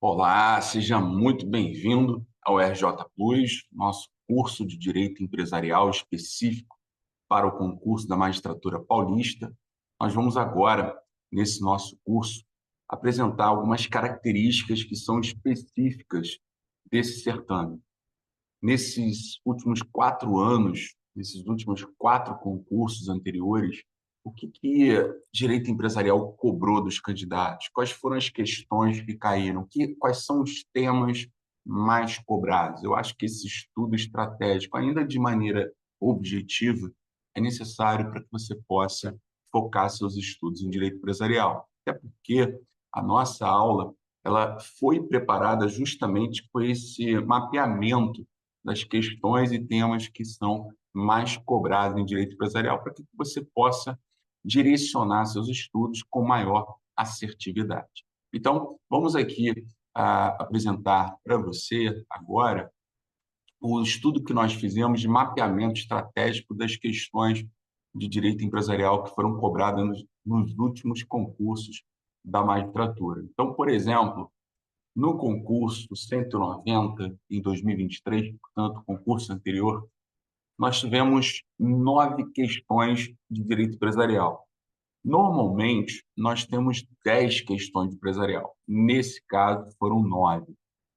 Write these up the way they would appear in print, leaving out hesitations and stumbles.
Olá, seja muito bem-vindo ao RJ Plus, nosso curso de Direito Empresarial específico para o concurso da Magistratura Paulista. Nós vamos agora, nesse nosso curso, apresentar algumas características que são específicas desse certame. Nesses últimos 4 anos, nesses últimos 4 concursos anteriores, o que direito empresarial cobrou dos candidatos? Quais foram as questões que caíram? Quais são os temas mais cobrados? Eu acho que esse estudo estratégico, ainda de maneira objetiva, é necessário para que você possa focar seus estudos em direito empresarial. Até porque a nossa aula ela foi preparada justamente com esse mapeamento das questões e temas que são mais cobrados em direito empresarial, para que você possa direcionar seus estudos com maior assertividade. Então, vamos aqui apresentar para você agora o estudo que nós fizemos de mapeamento estratégico das questões de direito empresarial que foram cobradas nos últimos concursos da magistratura. Então, por exemplo, no concurso 190, em 2023, portanto, concurso anterior, nós tivemos 9 questões de direito empresarial. Normalmente, nós temos 10 questões de empresarial. Nesse caso, foram 9.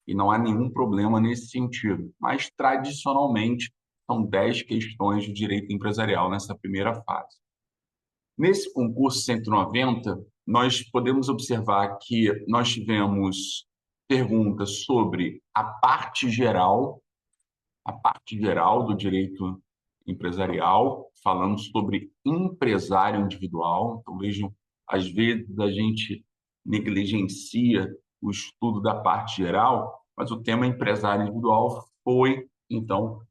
E não há nenhum problema nesse sentido. Mas, tradicionalmente, são 10 questões de direito empresarial nessa primeira fase. Nesse concurso 190, nós podemos observar que nós tivemos perguntas sobre a parte geral do direito empresarial, falando sobre empresário individual. Então, vejam, às vezes a gente negligencia o estudo da parte geral, mas o tema empresário individual foi, então,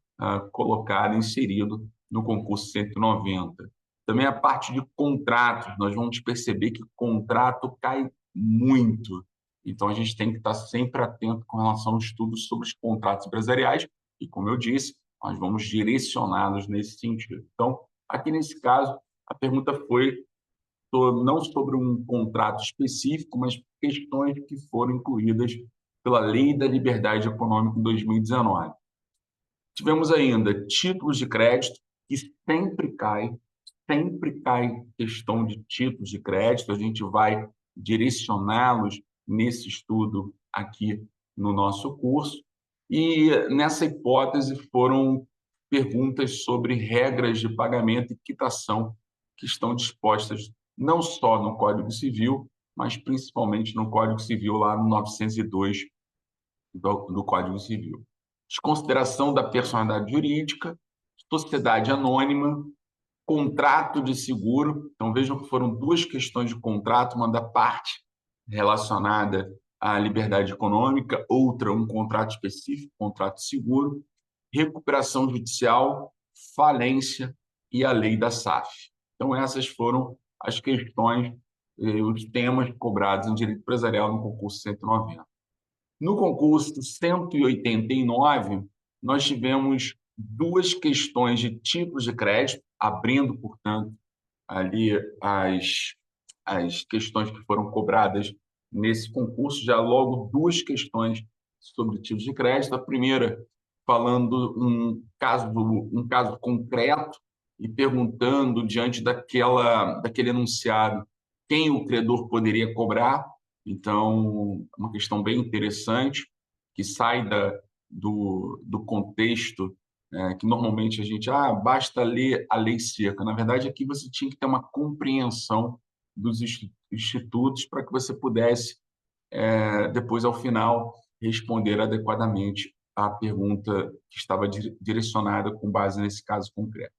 colocado, inserido no concurso 190. Também a parte de contratos, nós vamos perceber que contrato cai muito. Então, a gente tem que estar sempre atento com relação ao estudo sobre os contratos empresariais, e, como eu disse, nós vamos direcioná-los nesse sentido. Então, aqui nesse caso, a pergunta foi não sobre um contrato específico, mas questões que foram incluídas pela Lei da Liberdade Econômica em 2019. Tivemos ainda títulos de crédito, que sempre cai questão de títulos de crédito, a gente vai direcioná-los nesse estudo aqui no nosso curso. E nessa hipótese foram perguntas sobre regras de pagamento e quitação que estão dispostas não só no Código Civil, mas principalmente no Código Civil, lá no 902 do Código Civil. Desconsideração da personalidade jurídica, sociedade anônima, contrato de seguro. Então, vejam que foram 2 questões de contrato, uma da parte relacionada à liberdade econômica, outra um contrato específico, contrato de seguro, recuperação judicial, falência e a lei da SAF. Então, essas foram as questões, os temas cobrados em direito empresarial no concurso 190. No concurso 189, nós tivemos 2 questões de tipos de crédito, abrindo, portanto, ali as questões que foram cobradas nesse concurso, já logo 2 questões sobre tipos de crédito. A primeira, falando um caso concreto e perguntando, diante daquele enunciado, quem o credor poderia cobrar. Então, uma questão bem interessante, que sai do contexto, que normalmente a gente, basta ler a lei seca. Na verdade, aqui você tinha que ter uma compreensão dos institutos para que você pudesse, depois, ao final, responder adequadamente à pergunta que estava direcionada com base nesse caso concreto.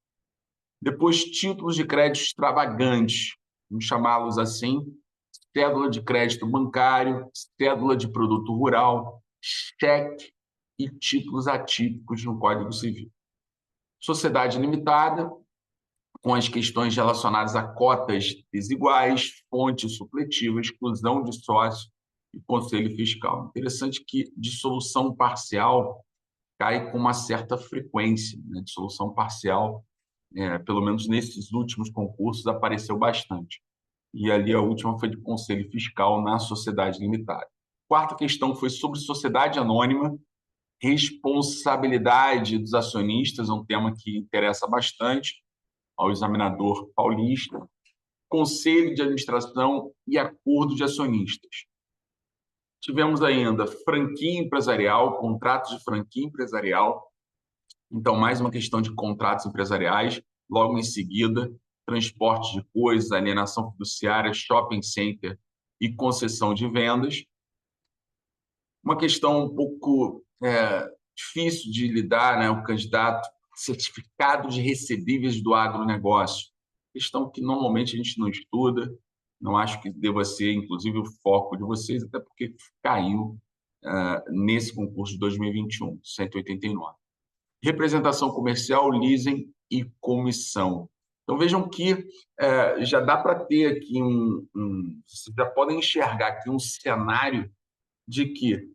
Depois, títulos de crédito extravagantes, vamos chamá-los assim, cédula de crédito bancário, cédula de produto rural, cheque e títulos atípicos no Código Civil. Sociedade limitada, com as questões relacionadas a cotas desiguais, fonte supletiva, exclusão de sócio e conselho fiscal. Interessante que dissolução parcial cai com uma certa frequência, né? Dissolução parcial, pelo menos nesses últimos concursos, apareceu bastante. E ali a última foi de conselho fiscal na sociedade limitada. quarta questão foi sobre sociedade anônima, responsabilidade dos acionistas, é um tema que interessa bastante ao examinador paulista, conselho de administração e acordo de acionistas. Tivemos ainda franquia empresarial, contratos de franquia empresarial, então mais uma questão de contratos empresariais, logo em seguida, transporte de coisas, alienação fiduciária, shopping center e concessão de vendas. Uma questão um pouco difícil de lidar, né? O candidato certificado de recebíveis do agronegócio. Questão que normalmente a gente não estuda, não acho que deva ser, inclusive, o foco de vocês, até porque caiu nesse concurso de 2021, 189. Representação comercial, leasing e comissão. Então, vejam que já dá para ter aqui vocês já podem enxergar aqui um cenário de que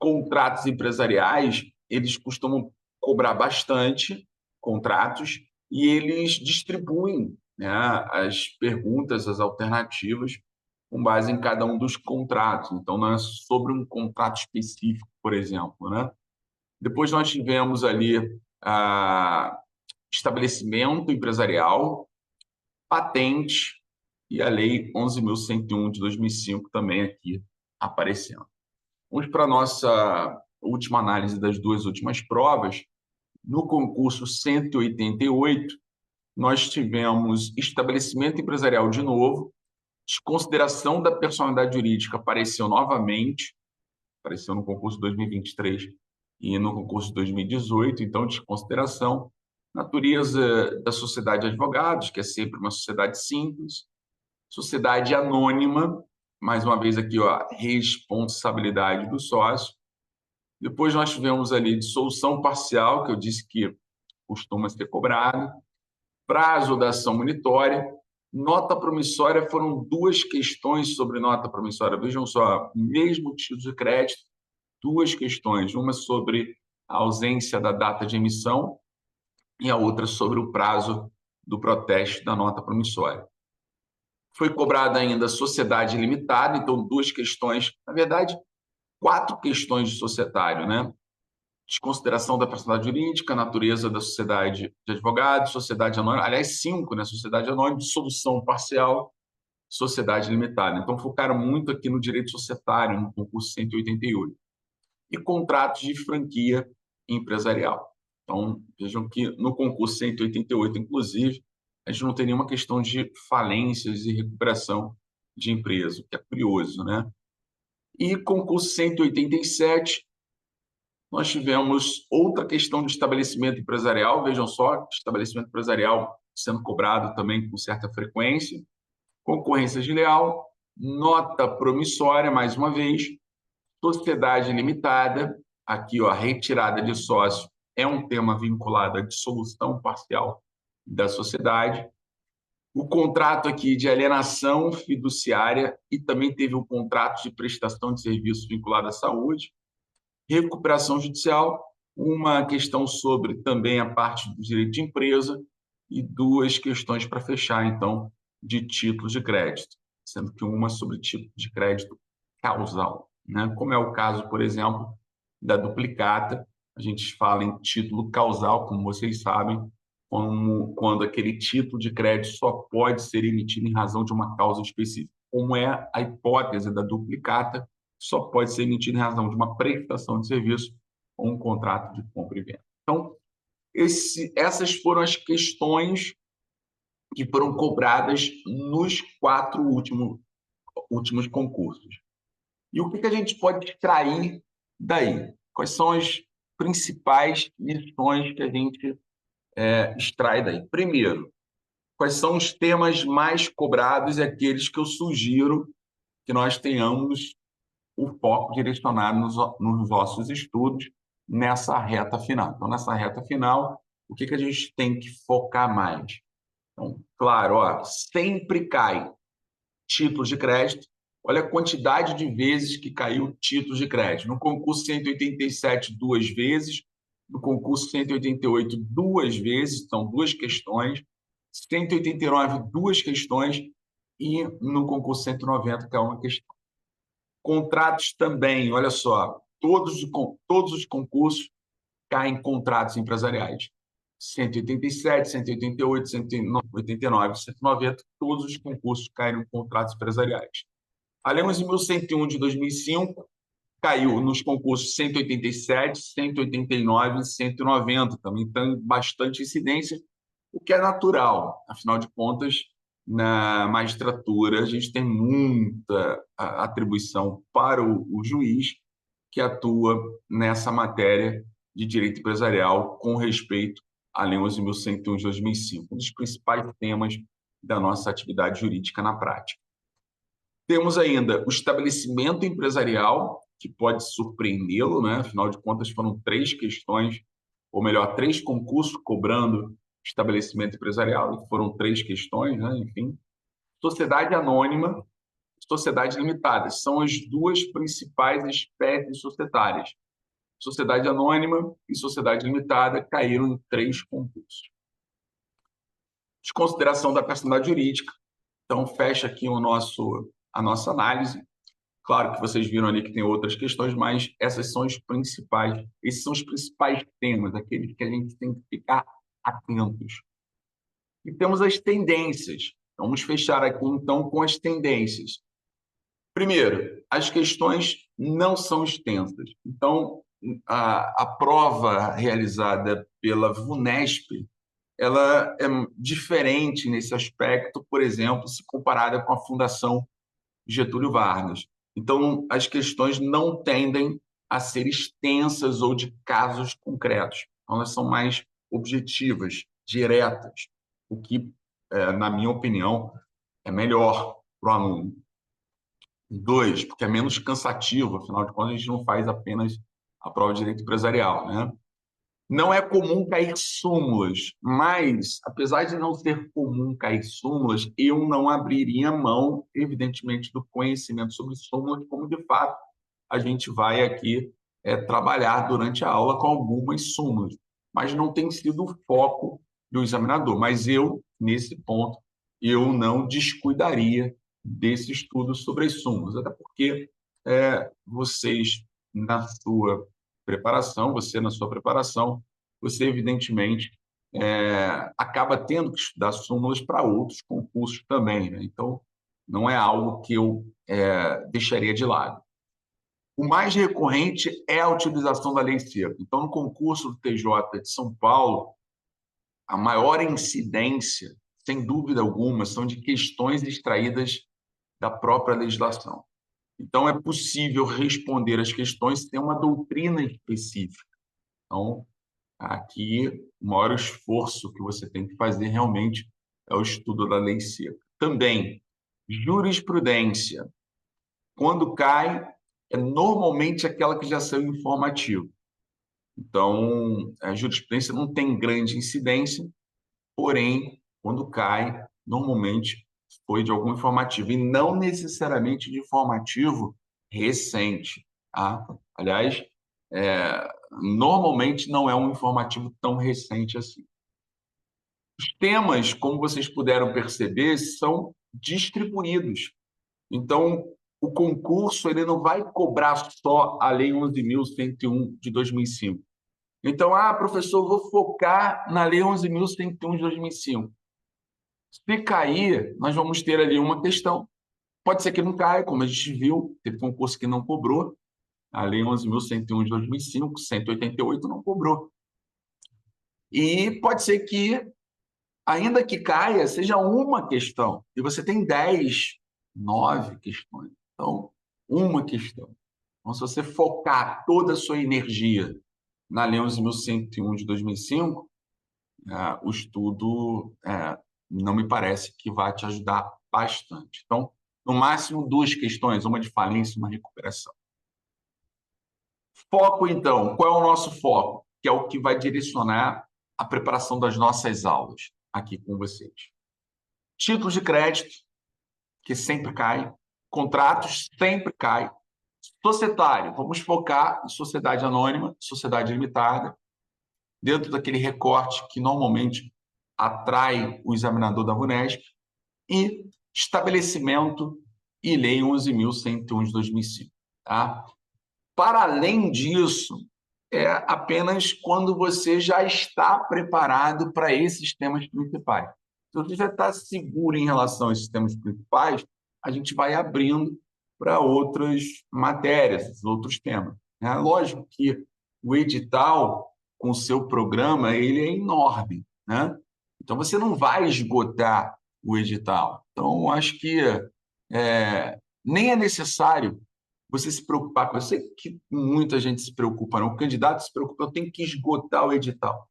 contratos empresariais, eles costumam cobrar bastante contratos e eles distribuem, né, as perguntas, as alternativas, com base em cada um dos contratos. Então, não é sobre um contrato específico, por exemplo, né? Depois nós tivemos ali estabelecimento empresarial, patente e a Lei 11.101 de 2005 também aqui aparecendo. Vamos para a nossa última análise das duas últimas provas. No concurso 188, nós tivemos estabelecimento empresarial de novo, desconsideração da personalidade jurídica apareceu novamente, apareceu no concurso 2023 e no concurso 2018, então desconsideração. Natureza da sociedade de advogados, que é sempre uma sociedade simples. Sociedade anônima, mais uma vez aqui, ó, responsabilidade do sócio. Depois nós tivemos ali dissolução parcial, que eu disse que costuma ser cobrado. Prazo da ação monitória. Nota promissória, foram duas questões sobre nota promissória. Vejam só, mesmo título de crédito, duas questões. Uma sobre a ausência da data de emissão e a outra sobre o prazo do protesto da nota promissória. Foi cobrada ainda sociedade limitada, então duas questões, na verdade, 4 questões de societário, né? Desconsideração da personalidade jurídica, natureza da sociedade de advogados, sociedade anônima, aliás, 5, né? Sociedade anônima, dissolução parcial, sociedade limitada. Então, focaram muito aqui no direito societário, no concurso 188. E contratos de franquia empresarial. Então, vejam que no concurso 188, inclusive, a gente não tem nenhuma questão de falências e recuperação de empresa, o que é curioso, né? E concurso 187, nós tivemos outra questão de estabelecimento empresarial, vejam só, estabelecimento empresarial sendo cobrado também com certa frequência, concorrência desleal, nota promissória, mais uma vez, sociedade limitada, aqui ó, a retirada de sócio é um tema vinculado à dissolução parcial da sociedade. O contrato aqui de alienação fiduciária e também teve um contrato de prestação de serviço vinculado à saúde. Recuperação judicial, uma questão sobre também a parte do direito de empresa e duas questões para fechar, então, de títulos de crédito, sendo que uma sobre título de crédito causal, né? Como é o caso, por exemplo, da duplicata, a gente fala em título causal, como vocês sabem, quando aquele título de crédito só pode ser emitido em razão de uma causa específica. Como é a hipótese da duplicata, só pode ser emitido em razão de uma prestação de serviço ou um contrato de compra e venda. Então, essas foram as questões que foram cobradas nos 4 últimos concursos. E o que a gente pode extrair daí? Quais são as principais lições que a gente extrai daí? Primeiro, quais são os temas mais cobrados e aqueles que eu sugiro que nós tenhamos o foco direcionado nos nossos estudos nessa reta final. Então, nessa reta final, o que a gente tem que focar mais? Então, claro, ó, sempre cai títulos de crédito. Olha a quantidade de vezes que caiu títulos de crédito. No concurso 187, 2 vezes. No concurso 188, 2 vezes. São 2 questões. 189, 2 questões. E no concurso 190, que é uma questão. Contratos também, olha só, todos os concursos caem em contratos empresariais. 187, 188, 189, 190, todos os concursos caíram em contratos empresariais. A Lei 11.101 de 2005 caiu nos concursos 187, 189 e 190. Também tem bastante incidência, o que é natural. Afinal de contas, na magistratura, a gente tem muita atribuição para o juiz que atua nessa matéria de direito empresarial com respeito à Lei 11.101 de 2005, um dos principais temas da nossa atividade jurídica na prática. Temos ainda o estabelecimento empresarial, que pode surpreendê-lo, né? Afinal de contas, foram 3 questões, ou melhor, 3 concursos cobrando estabelecimento empresarial, e foram 3 questões, né? Enfim. Sociedade anônima, sociedade limitada, são as 2 principais espécies societárias. Sociedade anônima e sociedade limitada caíram em 3 concursos. Desconsideração da personalidade jurídica. Então, fecha aqui a nossa análise. Claro que vocês viram ali que tem outras questões, mas essas são as principais, esses são os principais temas, aqueles que a gente tem que ficar atentos. E temos as tendências. Vamos fechar aqui, então, com as tendências. Primeiro, as questões não são extensas. Então, a prova realizada pela VUNESP, ela é diferente nesse aspecto, por exemplo, se comparada com a Fundação Getúlio Vargas. Então, as questões não tendem a ser extensas ou de casos concretos. Elas são mais objetivas, diretas, o que, na minha opinião, é melhor para o aluno. 2, porque é menos cansativo, afinal de contas, a gente não faz apenas a prova de direito empresarial, né? Não é comum cair súmulas, mas, apesar de não ser comum cair súmulas, eu não abriria mão, evidentemente, do conhecimento sobre súmulas, como, de fato, a gente vai aqui trabalhar durante a aula com algumas súmulas. Mas não tem sido o foco do examinador. Mas eu, nesse ponto, eu não descuidaria desse estudo sobre as súmulas, até porque vocês, na sua preparação, você evidentemente acaba tendo que estudar súmulas para outros concursos também, né? Então, não é algo que eu deixaria de lado. O mais recorrente é a utilização da lei seca. Então, no concurso do TJ de São Paulo, a maior incidência, sem dúvida alguma, são de questões extraídas da própria legislação. Então, é possível responder as questões sem uma doutrina específica. Então, aqui, o maior esforço que você tem que fazer realmente é o estudo da lei seca. Também, jurisprudência. Quando cai, é normalmente aquela que já saiu informativo. Então, a jurisprudência não tem grande incidência, porém, quando cai, normalmente foi de algum informativo, e não necessariamente de informativo recente. Tá? Aliás, normalmente não é um informativo tão recente assim. Os temas, como vocês puderam perceber, são distribuídos. Então, o concurso ele não vai cobrar só a Lei 11.101 de 2005. Então, professor, vou focar na Lei 11.101 de 2005. Se cair, nós vamos ter ali uma questão. Pode ser que não caia, como a gente viu, teve concurso que não cobrou. A Lei 11.101 de 2005, 188 não cobrou. E pode ser que, ainda que caia, seja uma questão. E você tem 10, 9 questões. Então, uma questão. Então, se você focar toda a sua energia na Lei 11.101 de 2005, o estudo não me parece que vai te ajudar bastante. Então, no máximo, 2 questões, uma de falência e uma de recuperação. Foco, então. Qual é o nosso foco? Que é o que vai direcionar a preparação das nossas aulas aqui com vocês. Títulos de crédito, que sempre cai. Contratos, sempre cai. Societário, vamos focar em sociedade anônima, sociedade limitada, dentro daquele recorte que normalmente atrai o examinador da VUNESP, e estabelecimento e Lei 11.101 de 2005. tá? Para além disso, é apenas quando você já está preparado para esses temas principais. Se você já está seguro em relação a esses temas principais, a gente vai abrindo para outras matérias, outros temas, né? Lógico que o edital, com o seu programa, ele é enorme, né? Então, você não vai esgotar o edital. Então, acho que nem é necessário você se preocupar. Eu sei que muita gente se preocupa, não. O candidato se preocupa, eu tenho que esgotar o edital.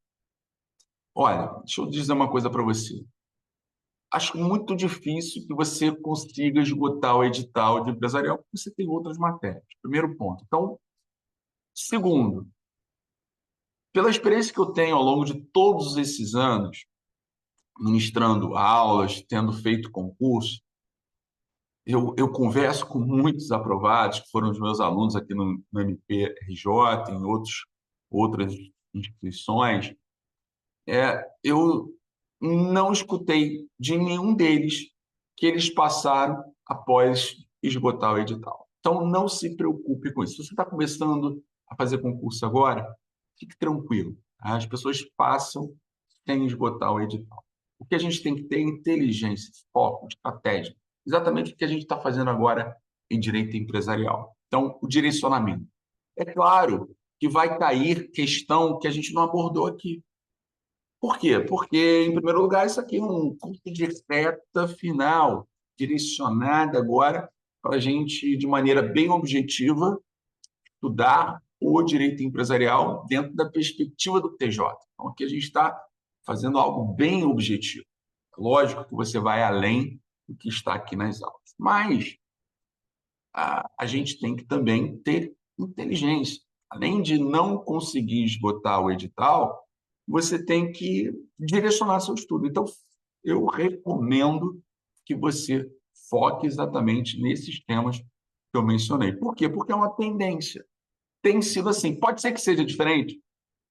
Olha, deixa eu dizer uma coisa para você. Acho muito difícil que você consiga esgotar o edital de empresarial, porque você tem outras matérias. Primeiro ponto. Então, segundo, pela experiência que eu tenho ao longo de todos esses anos, ministrando aulas, tendo feito concurso, eu converso com muitos aprovados, que foram os meus alunos aqui no MPRJ, em outras instituições. Eu não escutei de nenhum deles que eles passaram após esgotar o edital. Então, não se preocupe com isso. Se você está começando a fazer concurso agora, fique tranquilo, tá? As pessoas passam sem esgotar o edital. O que a gente tem que ter é inteligência, foco, estratégia. Exatamente o que a gente está fazendo agora em direito empresarial. Então, o direcionamento. É claro que vai cair questão que a gente não abordou aqui. Por quê? Porque, em primeiro lugar, isso aqui é um curso de reta final, direcionado agora para a gente, de maneira bem objetiva, estudar o direito empresarial dentro da perspectiva do TJ. Então, aqui a gente está fazendo algo bem objetivo. Lógico que você vai além do que está aqui nas aulas, mas a gente tem que também ter inteligência. Além de não conseguir esgotar o edital, você tem que direcionar seu estudo. Então, eu recomendo que você foque exatamente nesses temas que eu mencionei. Por quê? Porque é uma tendência. Tem sido assim. Pode ser que seja diferente?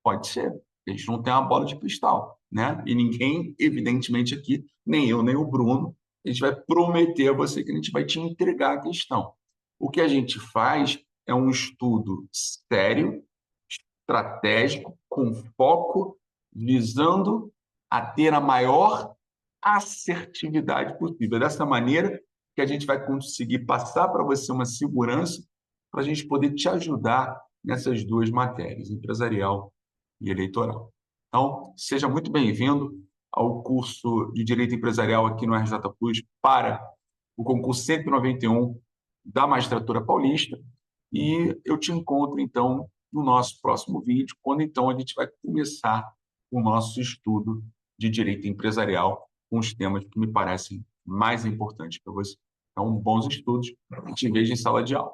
Pode ser. A gente não tem uma bola de cristal, né? E ninguém, evidentemente, aqui, nem eu, nem o Bruno, a gente vai prometer a você que a gente vai te entregar a questão. O que a gente faz é um estudo sério, estratégico, com foco, visando a ter a maior assertividade possível. Dessa maneira que a gente vai conseguir passar para você uma segurança para a gente poder te ajudar nessas duas matérias, empresarial e eleitoral. Então, seja muito bem-vindo ao curso de Direito Empresarial aqui no RJ Plus para o concurso 191 da Magistratura Paulista. E eu te encontro, então, no nosso próximo vídeo, quando, então, a gente vai começar o nosso estudo de Direito Empresarial com os temas que me parecem mais importantes para você. Então, bons estudos e te vejo em sala de aula.